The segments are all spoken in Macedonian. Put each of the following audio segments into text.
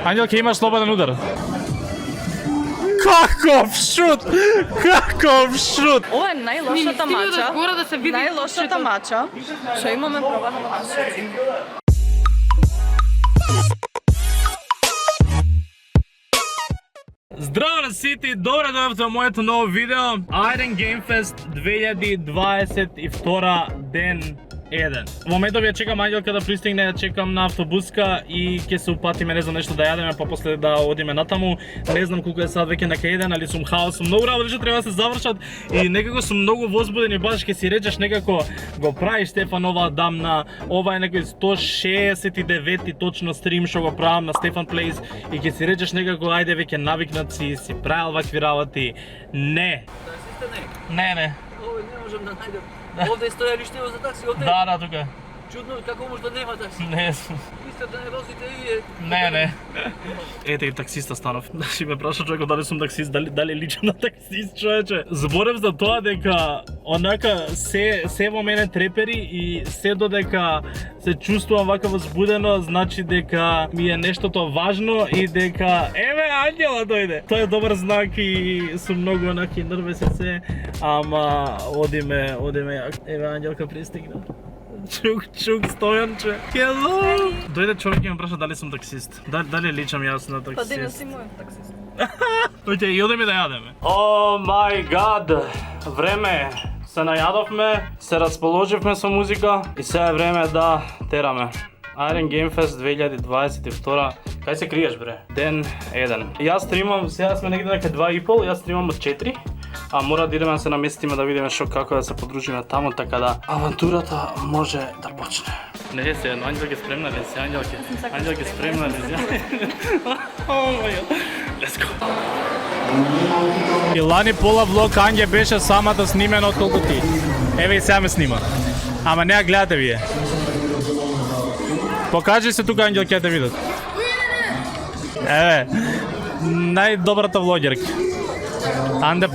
Ангелка, имаш слободен удар. Каков шут! Каков шут! Ова е најлошата мача. Да се види Најлошата мача што имаме пробано во нашиот тим. Здраво на сите, добре дојавте во моето ново видео. Iron Game Fest 2022 ден 1. Во моментов ја чекам Ангелка да пристигне, ја чекам на автобуска и ќе се упатиме, не знам нешто да јадеме, па после да одиме натаму. Не знам колку е сад веќе на кај 1, али сум хаос, сум многу работи што треба да се завршат и некако сум многу возбуден и баш ќе си речеш некако го прави Стефан ова дамна, ова е некој 169 точно стрим што го правам на Стефан Plays и ќе си речеш некако ајде веќе навикнат си правил вакви работи. Не. Не. Ой, не можам да најдем. Овде стоја лиштево за такси, овде. Да, тука. Чудно, како може да нема такси? Не. Мислят да не возите и Не. Ете, таксиста станов. Значи ме праша човекот дали сум таксист, дали личам на таксист, човече. Зборев за тоа дека онака се во мене трепери и се додека се чувствувам вака возбудено, значи дека ми е нештото важно и дека еве Ангела дојде. Тоа е добар знак и сум многу онаки нервесен се, ама одиме, еве Ангелка пристигна. Чук, Стојанче. Hello! Дојде човек и ме праша дали сум таксист. Дали личам јас на таксист? Па денес си мојот таксист. Оќе, и одеме да јадеме. О мај гад! Време! Се најадовме, се расположивме со музика и сега е време да тераме. Iron Game Fest 2022. Кај се криеш, бре? Ден 1. Јас стримам, сега сме негде дека 2,5, јас стримам од 4. А мора да идеме да се наместиме да видиме шо како да се подружиме таму, така да авантурата може да почне. Не се, но Ангелка е спремна ли си? Ангелка е спремна ли си? Let's go. И лани пола влог Анге беше самата снимена од колку ти. Еве и сега ме снима. Ама не ја гледате вие. Покажи се тука Ангелка да видат. Еве, најдобрата влогерка. Анге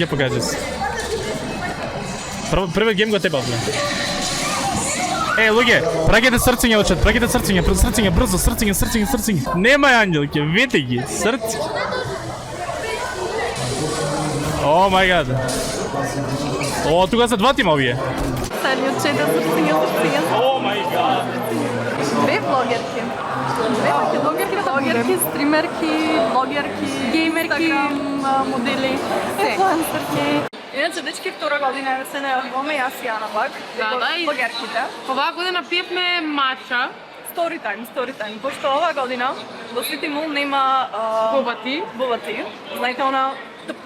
покажи се. Први гейм го тепавме. Луѓе, праќате срциња во чат, праќате срциња, брзо, срциња. Немај Ангелке, види ги, срци. О мај гад. О, тука се два тима овие. Сали од 4 срциња. О мај гад. Две блогерки. Блогерки, стримерки, блогерки, геймерки, модели, инфлуенсерки. Иначе, дечки, втора година се најавуваме, јас и Ана пак, блогерките. Оваа година пиевме мача. Storytime, пошто оваа година во Сити Мол нема бобати. Знаете она тп.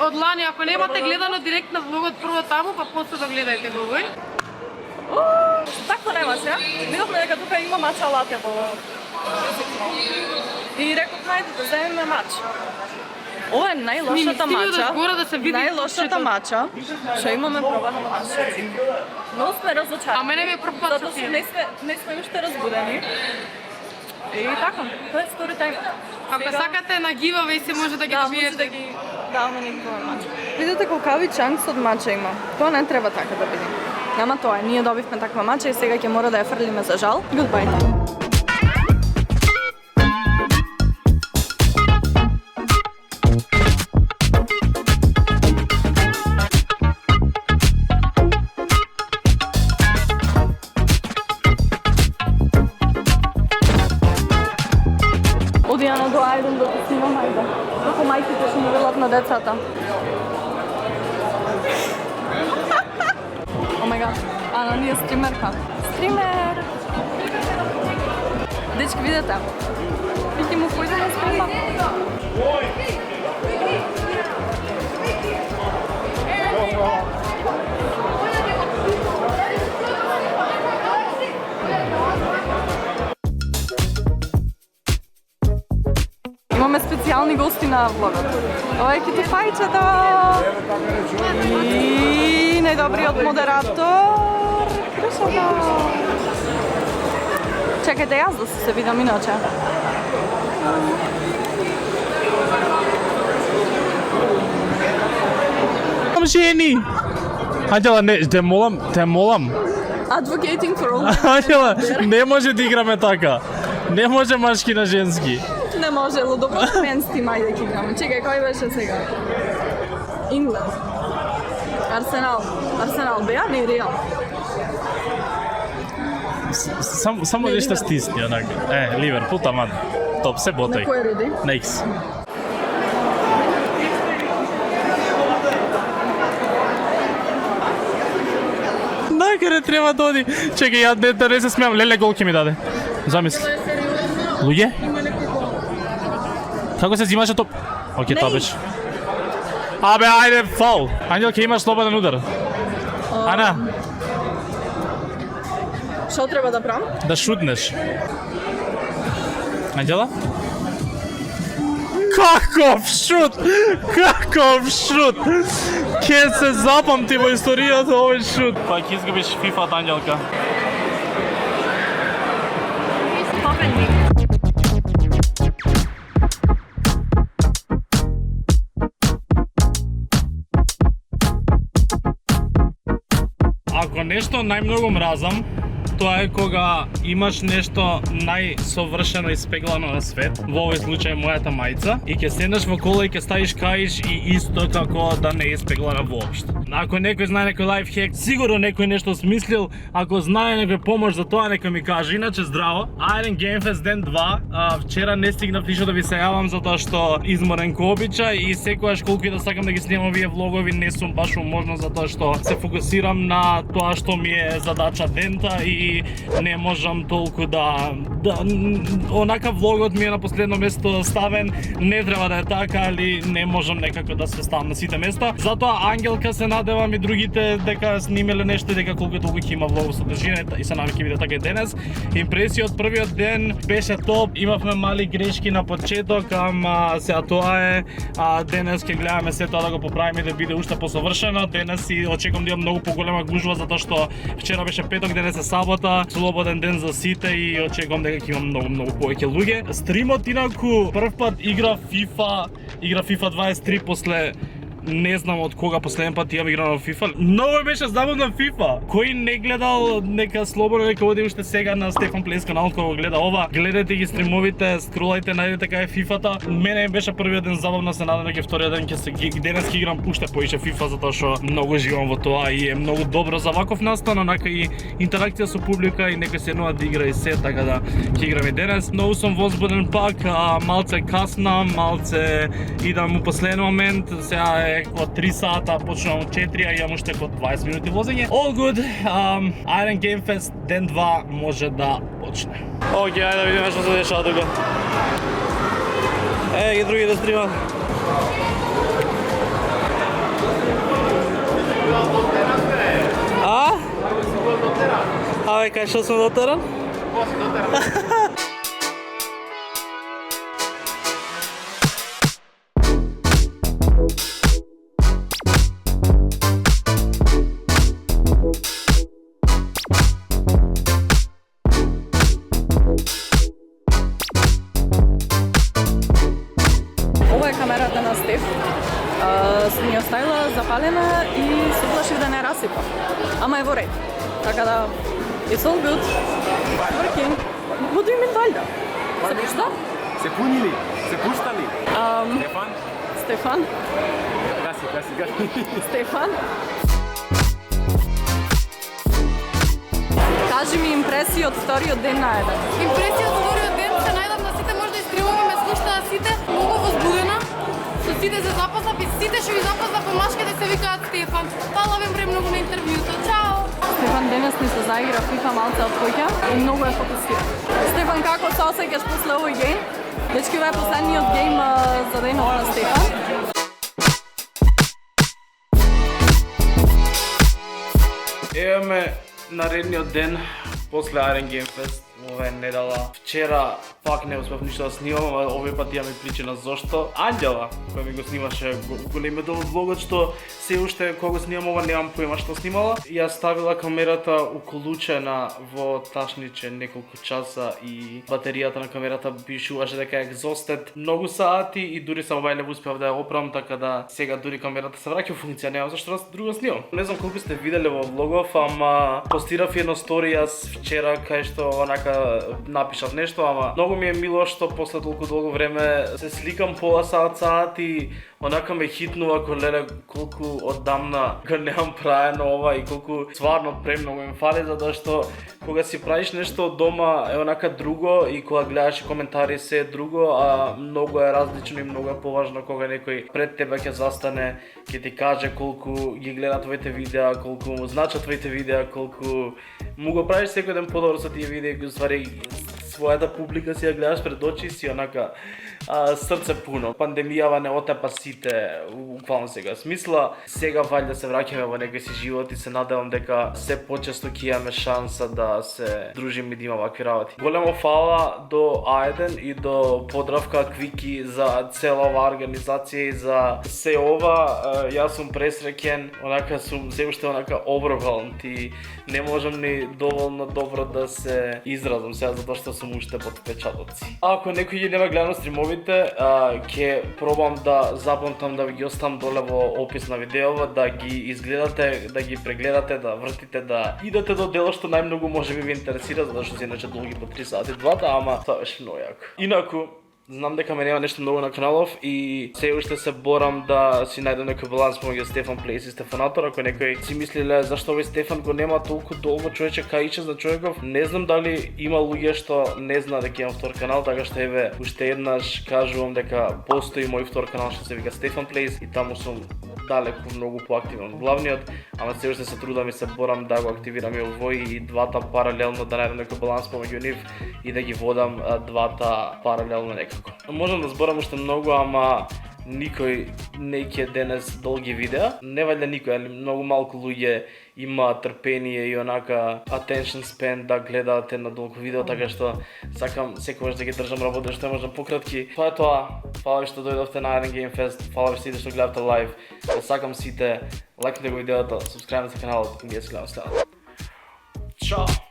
Од лани, ако немате гледано директно влогот прво таму, па после да гледајте го овој. Такво немаше. Видовме дека тука има мача лате во Сити Мол. И реков, најде да земеме мач. Ова е најлошата мача. Да се види најлошата мача што имаме пробано во нашиот тим. Но сме разочарани. А мене ми е прв пат затоа што не сме уште разбудени. И така, тоа е Storytime. Ако сакате на giveaway се може да ги добиете. Да ги даваме некој мач. Видите колкави чанкс од мача има. Тоа не треба така да биде. Ама тоа е, ние добивме таква мача и сега ќе мора да ја фрлиме за жал. Goodbye. Одијано до Айден да те снимам, ајде. Како мајките што му велат на децата. О мај гад, Ана ни е стримерка. Стример! Дечки, видете? И ќе му појде на стрима. Имаме специјални гости на влогот. Ова е Кити Фајчето и најдобриот модератор Кршата. Чекајте јас да се видам иначе. Жени! Анđela, ne, te molam. Advocating for all. Анđela, ne može da igrame така. Ne može maški na ženski. Не може, добро мен с тим, ајде ќе играме. Чекај, кој беше сега? Ингланд. Арсенал беа? Не, Реал. Само нешто стисни, онака. Ливерпул, таман. Топ, се На ботај. кој роди? На X. Накаде треба да оди. Чекај, ја не се смеам, леле гол ќе ми даде. Замисли. Луѓе? Како се взимаше топ? Океј, тоа беше. Абе, ајде, фаул. Ангел, ќе имаш слободен удар. Ана, Што треба да правам? да шутнеш. Анđela? Каков шут! Каков шут! Ке се запамти во историјата овој шут. Па ќе изгубиш FIFA од Анđelка. Ако нешто најмногу мразам, тоа е кога имаш нешто најсовршено испеглано на свет, во овој случај мојата мајца, и ќе седнеш во кола и ќе ставиш каиш и исто како да не е испеглана воопшто. Ако некој знае некој лайфхек, сигурно некој нешто смислил, ако знае некој помош за тоа, нека ми каже. Иначе здраво. Iron Game Fest ден 2. Вчера не стигнав ништо да ви се јавам затоа што изморен ко обичај и секогаш колку и да сакам да ги снимам овие влогови, не сум баш уможно затоа што се фокусирам на тоа што ми е задача дента и не можам толку да онака влогот ми е на последно место ставен, не треба да е така, али не можам некако да се ставам на сите места. Затоа Ангелка се надевам и другите дека снимеле нешто, дека колку толку ќе има влог со држина и се надевам ќе биде така и денес. Импресија од првиот ден беше топ, имавме мали грешки на почеток, ама сега тоа е, денес ќе гледаме се тоа да го поправиме да биде уште посовршено. Денес и очекувам да имам многу поголема гужва затоа што вчера беше петок, денес е сабота, слободен ден за сите и очекувам дека ќе имам многу повеќе луѓе. Стримот инаку прв пат игра FIFA 23 после не знам од кога последен пат ја играм на FIFA. Многу беше забавна FIFA. Кој не гледал, нека слободно нека оди уште сега на Стефан Плейс канал кога гледа ова. Гледате ги стримовите, скролајте, најдете кај е FIFA-та. Мене беше првиот ден забавно, се надам дека вториот ден ќе се денес ќе играм уште поише FIFA затоа што многу живам во тоа и е многу добро за ваков настан, онака и интеракција со публика и некој се нова да игра и се, така да ќе играм и денес. Многу сум возбуден пак, малце каснам, малце идам у последен момент, сега од 3 сата, почнувам од 4, а имам уште од 20 минути возење. All good, Iron Game Fest ден 2 може да почне. Океј, ајде да видиме што се дешава тука. Ги други да стримат. Абе, кај што сум дотеран? Камерата на Стеф сум ја оставила запалена и се плашив да не расипа. Ама е во ред. Така да, it's all good. Working. What do you mean Valda? Се пушта? Се пунили? Се пуштали? Стефан? Гаси. Стефан? Кажи ми импресии од вториот ден на еден. Импресија од вториот ден се најдам на сите, може да истримуваме, ме слушнаа сите, многу возбудена. Со сите се запознав и сите што ви запознав по машките се викаат Стефан. Фала ви премногу на интервјуто. Чао! Стефан денес ни се заигра FIFA малце од којќа и многу е фокусиран. Стефан, како се осеќаш после овој гейм? Дечки, ова е последниот гейм за денот на Стефан. Еваме наредниот ден после Iron Game Fest, ова е недела. Вчера пак не успев ништо да снимам, а овој пат ја ми причина зошто. Анđela, која ми го снимаше големето од влогот, што се уште кога го снимам ова немам поима што снимала. Ја ставила камерата уколучена во ташниче неколку часа и батеријата на камерата пишуваше дека е екзостед многу сати и дури само вајле успев да ја оправам, така да сега дури камерата се враќа во функција, немам зашто друго снимам. Не знам колку сте виделе во влогов, ама постирав едно стори јас вчера кај што онака онака напишат нешто, ама многу ми е мило што после толку долго време се сликам пола саат и онака ме хитнува колеле колку оддамна го немам праено ова и колку стварно премногу им фали, затоа што кога си правиш нешто од дома е онака друго и кога гледаш коментари се е друго, а многу е различно и многу е поважно кога некој пред тебе ќе застане, ќе ти каже колку ги гледа твоите видеа, колку му значат твоите видеа, колку му го правиш секој ден подобро со тие видеа и ствари својата публика си ја гледаш пред очи и си онака срце пуно. Пандемијава не отепа сите, буквално сега смисла. Сега ваljda се враќаме во некој си живот и се надевам дека се почесто ќе имаме шанса да се дружиме и да има вакви работи. Големо фала до А1 и до Подравка Квики за цела оваа организација и за се ова. Јас сум пресреќен, онака сум се уште онака overwhelmed и не можам ни доволно добро да се изразам сега затоа што сум уште под впечатоци. Ако некој ги нема гледано стримовите, ќе пробам да запомнам да ви ги оставам доле во опис на видеова, да ги изгледате, да ги прегледате, да вртите, да идете до дело што најмногу може би ви интересира, затоа што се иначе долги по 3 сати двата, ама тоа беше многу јако. Инаку, знам дека ме нема нешто многу на каналов и се уште се борам да си најдам некој баланс помеѓу Стефан Плейс и Стефанатор. Ако некој си мислиле зашто овој Стефан го нема толку долго човече кај исчезна човеков, не знам дали има луѓе што не знаа дека имам втор канал, така што еве уште еднаш кажувам дека постои мој втор канал што се вика Стефан Плейс и таму сум далеку многу поактивен главниот, ама се уште се трудам и се борам да го активирам и овој и двата паралелно, да најдам некој баланс помеѓу нив и да ги водам двата паралелно некако. Можам да зборам уште многу, ама никој не ќе денес долги видеа. Не валја никој, али многу малку луѓе има трпение и онака attention span да гледаат на долго видео, така што сакам секогаш да ги држам работи што можам пократки. Тоа е тоа. Фала ви што дојдовте на Iron Game Fest. Фала ви сите што гледавте лайв. Сакам сите лајкнете го видеото, субскрајбнете каналот и ги се гледам следното. Чао!